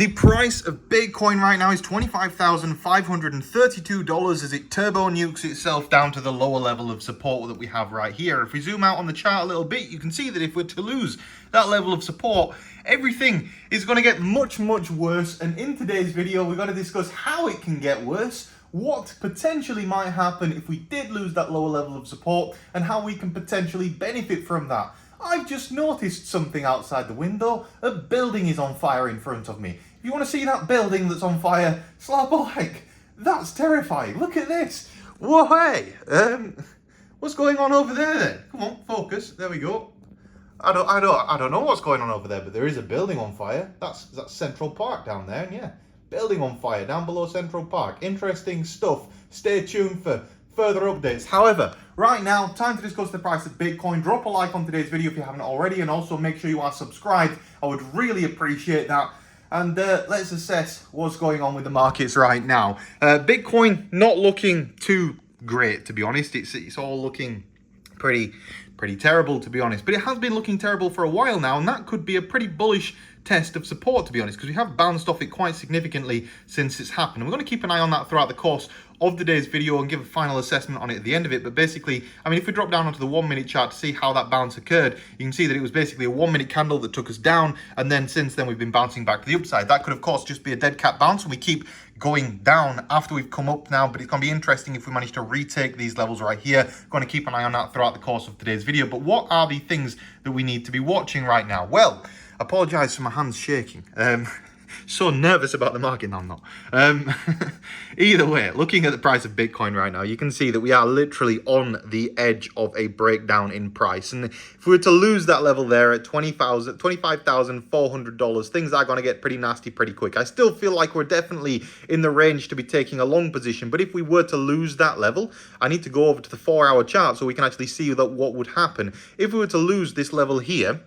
The price of Bitcoin right now is $25,532 as it turbo nukes itself down to the lower level of support that we have right here. If we zoom out on the chart a little bit, you can see that if we're to lose that level of support, everything is going to get much, much worse. And in today's video, we're going to discuss how it can get worse, what potentially might happen if we did lose that lower level of support, and how we can potentially benefit from that. I've just noticed something outside the window. A building is on fire in front of me. If you want to see that building that's on fire, slap a like. That's terrifying. Look at this. Whoa, hey. What's going on over there then? Come on, focus. There we go. I don't know what's going on over there, but there is a building on fire. That's Central Park down there, and yeah, building on fire down below Central Park. Interesting stuff. Stay tuned for further updates. However, right now, time to discuss the price of Bitcoin. Drop a like on today's video if you haven't already, and also make sure you are subscribed. I would really appreciate that. And let's assess what's going on with the markets right now. Bitcoin not looking too great, to be honest. It's all looking pretty terrible, to be honest. But it has been looking terrible for a while now, and that could be a pretty bullish test of support, to be honest, because we have bounced off it quite significantly since it's happened. And we're going to keep an eye on that throughout the course of today's video and give a final assessment on it at the end of it. But basically, I mean, if we drop down onto the 1 minute chart to see how that bounce occurred, you can see that it was basically a 1 minute candle that took us down, and then since then we've been bouncing back to the upside. That could of course just be a dead cat bounce and we keep going down after we've come up now, but it's going to be interesting if we manage to retake these levels right here. Going to keep an eye on that throughout the course of today's video. But what are the things that we need to be watching right now? Well, apologize for my hands shaking. So nervous about the market. No, I'm not. Either way, looking at the price of Bitcoin right now, you can see that we are literally on the edge of a breakdown in price. And if we were to lose that level there at $25,400, things are going to get pretty nasty pretty quick. I still feel like we're definitely in the range to be taking a long position. But if we were to lose that level, I need to go over to the 4-hour chart so we can actually see that what would happen. If we were to lose this level here,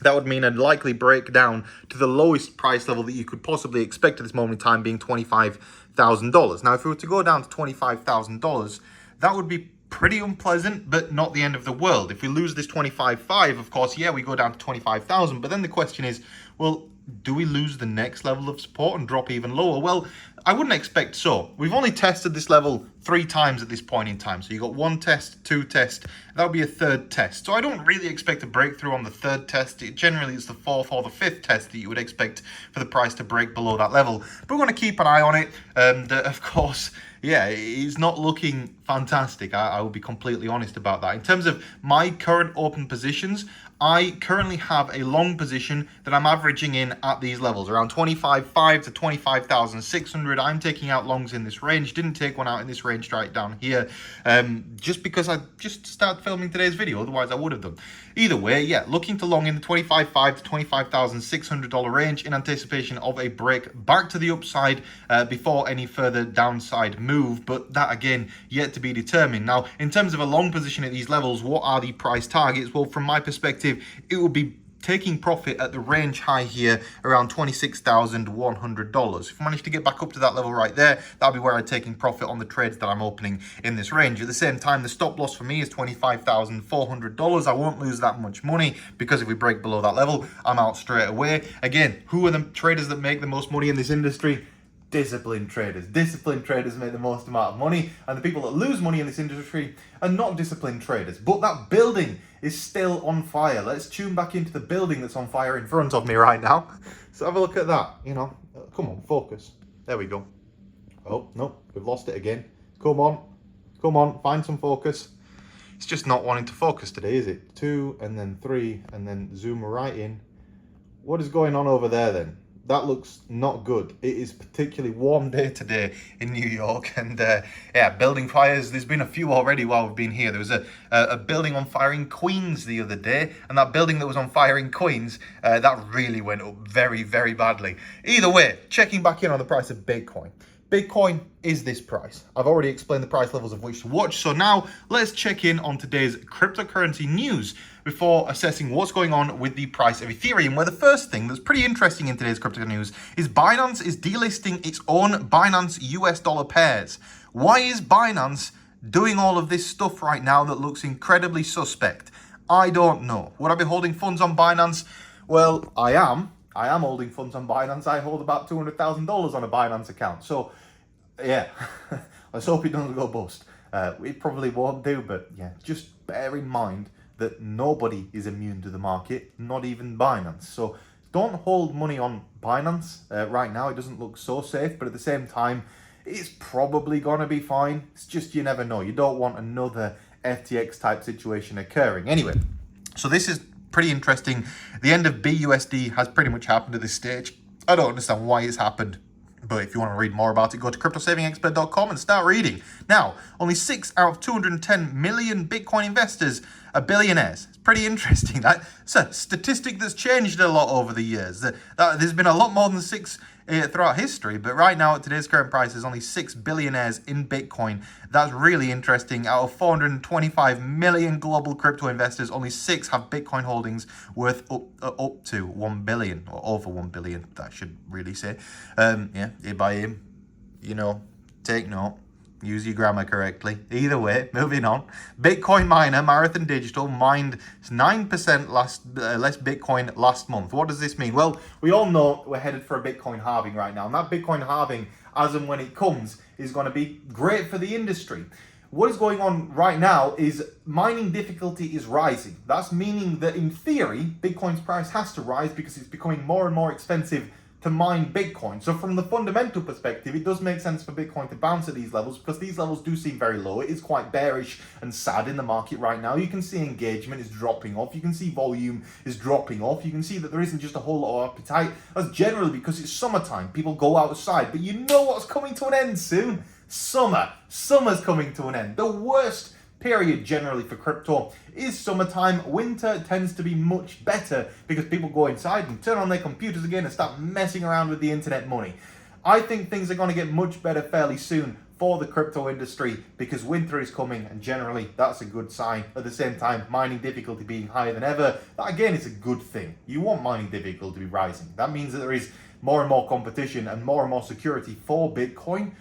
that would mean a likely breakdown to the lowest price level that you could possibly expect at this moment in time, being $25,000. Now, if we were to go down to $25,000, that would be pretty unpleasant, but not the end of the world. If we lose this 25.5, of course, yeah, we go down to 25,000. But then the question is, well, do we lose the next level of support and drop even lower? Well, I wouldn't expect so. We've only tested this level 3 times at this point in time. So you got 1 test, 2 test, that would be a 3rd test. So I don't really expect a breakthrough on the 3rd test. Generally, it's the 4th or the 5th test that you would expect for the price to break below that level. But we're going to keep an eye on it. And of course, yeah, it's not looking fantastic. I will be completely honest about that. In terms of my current open positions, I currently have a long position that I'm averaging in at these levels, around 25.5 to 25,600. I'm taking out longs in this range. Didn't take one out in this range right down here, just because I just started filming today's video. Otherwise, I would have done. Either way, yeah, looking to long in the 25.5 to $25,600 range in anticipation of a break back to the upside before any further downside move. But that, again, yet to be determined. Now, in terms of a long position at these levels, what are the price targets? Well, from my perspective, it will be taking profit at the range high here around $26,100. If I manage to get back up to that level right there, that'll be where I'm taking profit on the trades that I'm opening in this range. At the same time, the stop loss for me is $25,400. I won't lose that much money because if we break below that level, I'm out straight away. Again, who are the traders that make the most money in this industry? Disciplined traders. Disciplined traders make the most amount of money, and the people that lose money in this industry are not disciplined traders. But that building is still on fire. Let's tune back into the building that's on fire in front of me right now. So have a look at that. You know, come on, focus. There we go. Oh, no, we've lost it again. Come on, find some focus. It's just not wanting to focus today, is it? 2 and then 3 and then zoom right in. What is going on over there then? That looks not good. It is a particularly warm day today in New York, and yeah, building fires. There's been a few already while we've been here. There was a building on fire in Queens the other day, and that building that was on fire in Queens, that really went up very, very badly. Either way, checking back in on the price of Bitcoin. Bitcoin is this price. I've already explained the price levels of which to watch. So now let's check in on today's cryptocurrency news before assessing what's going on with the price of Ethereum, where the first thing that's pretty interesting in today's crypto news is Binance is delisting its own Binance US dollar pairs. Why is Binance doing all of this stuff right now that looks incredibly suspect? I don't know. Would I be holding funds on Binance? Well, I am. I am holding funds on Binance. I hold about $200,000 on a Binance account. So, yeah, let's hope it doesn't go bust. It probably won't do, but yeah, just bear in mind that nobody is immune to the market, not even Binance. So don't hold money on Binance right now. It doesn't look so safe, but at the same time, it's probably going to be fine. It's just you never know. You don't want another FTX type situation occurring. Anyway, so this is pretty interesting. The end of BUSD has pretty much happened at this stage. I don't understand why it's happened, but if you want to read more about it, go to cryptosavingexpert.com and start reading. Now, only 6 out of 210 million Bitcoin investors are billionaires. It's pretty interesting. That's a statistic that's changed a lot over the years. There's been a lot more than 6 throughout history, but right now at today's current price, there's only 6 billionaires in Bitcoin. That's really interesting. Out of 425 million global crypto investors, only 6 have Bitcoin holdings worth up to 1 billion, or over 1 billion, that should really say. Yeah, by him, take note. Use your grammar correctly. Either way, moving on. Bitcoin miner Marathon Digital mined 9% less Bitcoin last month. What does this mean? Well, we all know we're headed for a Bitcoin halving right now. And that Bitcoin halving, as and when it comes, is going to be great for the industry. What is going on right now is mining difficulty is rising. That's meaning that in theory, Bitcoin's price has to rise because it's becoming more and more expensive to mine Bitcoin. So from the fundamental perspective, it does make sense for Bitcoin to bounce at these levels because these levels do seem very low. It is quite bearish and sad in the market right now. You can see engagement is dropping off. You can see volume is dropping off. You can see that there isn't just a whole lot of appetite. That's generally because it's summertime. People go outside, but you know what's coming to an end soon? Summer. Summer's coming to an end. The worst period generally for crypto is summertime. Winter tends to be much better because people go inside and turn on their computers again and start messing around with the internet money. I think things are going to get much better fairly soon for the crypto industry because winter is coming, and generally that's a good sign. At the same time, mining difficulty being higher than ever, that again is a good thing. You want mining difficulty to be rising. That means that there is more and more competition and more security for Bitcoin.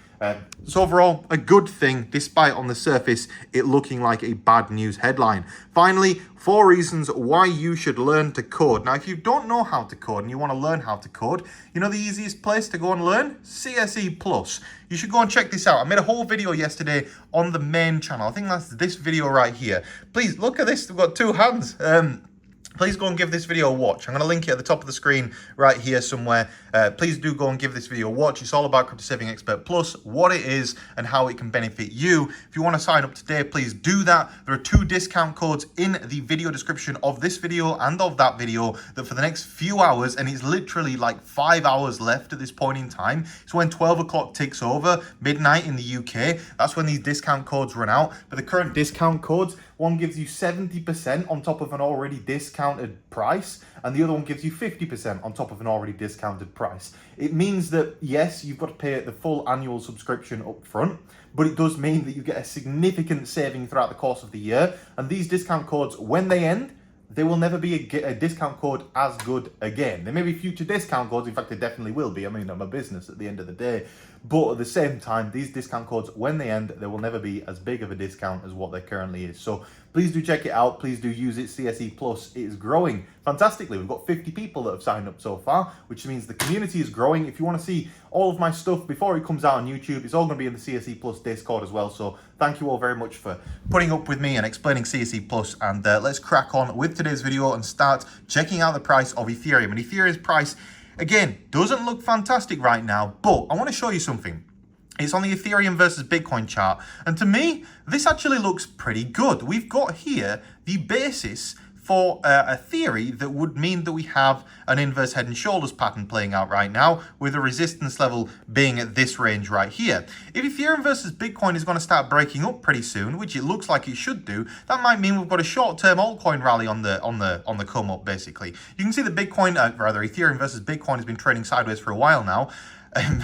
So overall, a good thing, despite on the surface it looking like a bad news headline. Finally, 4 reasons why you should learn to code. Now, if you don't know how to code and you want to learn how to code, you know the easiest place to go and learn? CSE+. You should go and check this out. I made a whole video yesterday on the main channel. I think that's this video right here. Please look at this. We've got 2 hands. Please go and give this video a watch. I'm going to link it at the top of the screen right here somewhere. Please do go and give this video a watch. It's all about Crypto Saving Expert Plus, what it is and how it can benefit you. If you want to sign up today, please do that. There are 2 discount codes in the video description of this video and of that video that for the next few hours, and it's literally like 5 hours left at this point in time. It's when 12 o'clock ticks over, midnight in the UK. That's when these discount codes run out. But the current discount codes, one gives you 70% on top of an already discounted price, and the other one gives you 50% on top of an already discounted price. It means that, yes, you've got to pay the full annual subscription up front, but it does mean that you get a significant saving throughout the course of the year. And these discount codes, when they end, there will never be a discount code as good again. There may be future discount codes. In fact, there definitely will be. I mean, I'm a business at the end of the day. But at the same time, these discount codes, when they end, there will never be as big of a discount as what there currently is. So please do check it out. Please do use it. CSE Plus is growing fantastically. We've got 50 people that have signed up so far, which means the community is growing. If you want to see all of my stuff before it comes out on YouTube, it's all going to be in the CSE Plus Discord as well. So thank you all very much for putting up with me and explaining CSE Plus. And let's crack on with today's video and start checking out the price of Ethereum. And Ethereum's price, again, doesn't look fantastic right now, but I want to show you something. It's on the Ethereum versus Bitcoin chart. And to me, this actually looks pretty good. We've got here the basis for a theory that would mean that we have an inverse head and shoulders pattern playing out right now, with a resistance level being at this range right here. If Ethereum versus Bitcoin is going to start breaking up pretty soon, which it looks like it should do, that might mean we've got a short-term altcoin rally on the come up. Basically, you can see that Ethereum versus Bitcoin has been trading sideways for a while now.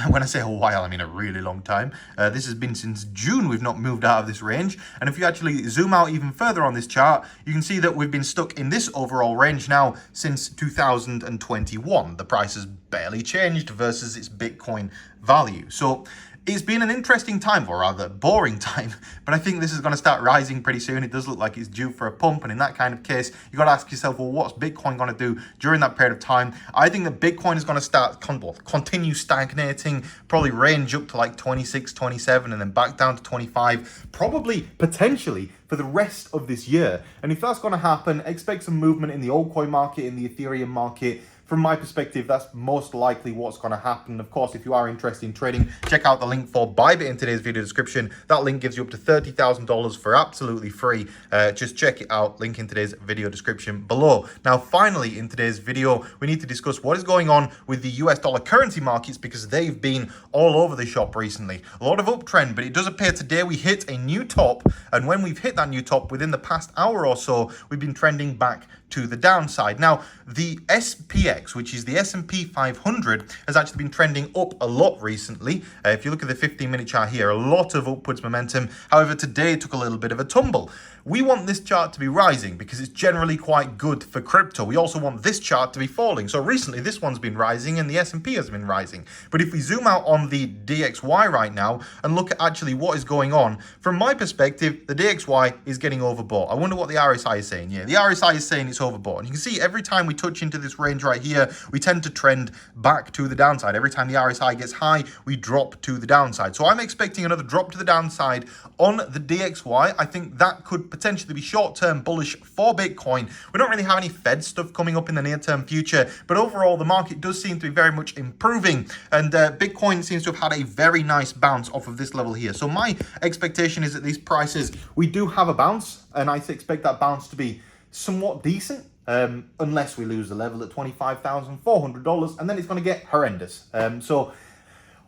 When I say a while, I mean a really long time. This has been since June. We've not moved out of this range. And if you actually zoom out even further on this chart, you can see that we've been stuck in this overall range now since 2021. The price has barely changed versus its Bitcoin value. So it's been an interesting time, or rather boring time, but I think this is going to start rising pretty soon. It does look like it's due for a pump, and in that kind of case, you got to ask yourself, well, what's Bitcoin going to do during that period of time? I think that Bitcoin is going to start continue stagnating, probably range up to like 26, 27, and then back down to 25, probably potentially for the rest of this year. And if that's going to happen, expect some movement in the altcoin market, in the Ethereum market. From my perspective, that's most likely what's going to happen. Of course, if you are interested in trading, check out the link for BYBIT in today's video description. That link gives you up to $30,000 for absolutely free. Just check it out. Link in today's video description below. Now, finally, in today's video, we need to discuss what is going on with the US dollar currency markets, because they've been all over the shop recently. A lot of uptrend, but it does appear today we hit a new top. And when we've hit that new top within the past hour or so, we've been trending back to the downside. Now, the SPX, which is the S&P 500, has actually been trending up a lot recently. If you look at the 15-minute chart here, a lot of upwards momentum. However, today it took a little bit of a tumble. We want this chart to be rising because it's generally quite good for crypto. We also want this chart to be falling. So recently, this one's been rising and the S&P has been rising. But if we zoom out on the DXY right now and look at actually what is going on, from my perspective, the DXY is getting overbought. I wonder what the RSI is saying. Yeah, the RSI is saying it's overbought. And you can see every time we touch into this range right here, we tend to trend back to the downside. Every time the RSI gets high, we drop to the downside. So I'm expecting another drop to the downside on the DXY. I think that could potentially be short-term bullish for Bitcoin. We don't really have any Fed stuff coming up in the near-term future, but overall the market does seem to be very much improving, and Bitcoin seems to have had a very nice bounce off of this level here. So my expectation is that these prices, we do have a bounce, and I expect that bounce to be somewhat decent, unless we lose the level at $25,400, and then it's going to get horrendous. So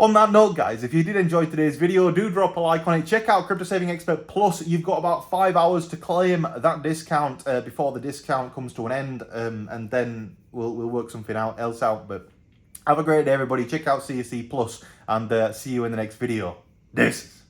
on that note, guys, if you did enjoy today's video, do drop a like on it. Check out Crypto Saving Expert Plus. You've got about 5 hours to claim that discount before the discount comes to an end, and then we'll work something else out. But have a great day, everybody. Check out CSE Plus, and see you in the next video. This.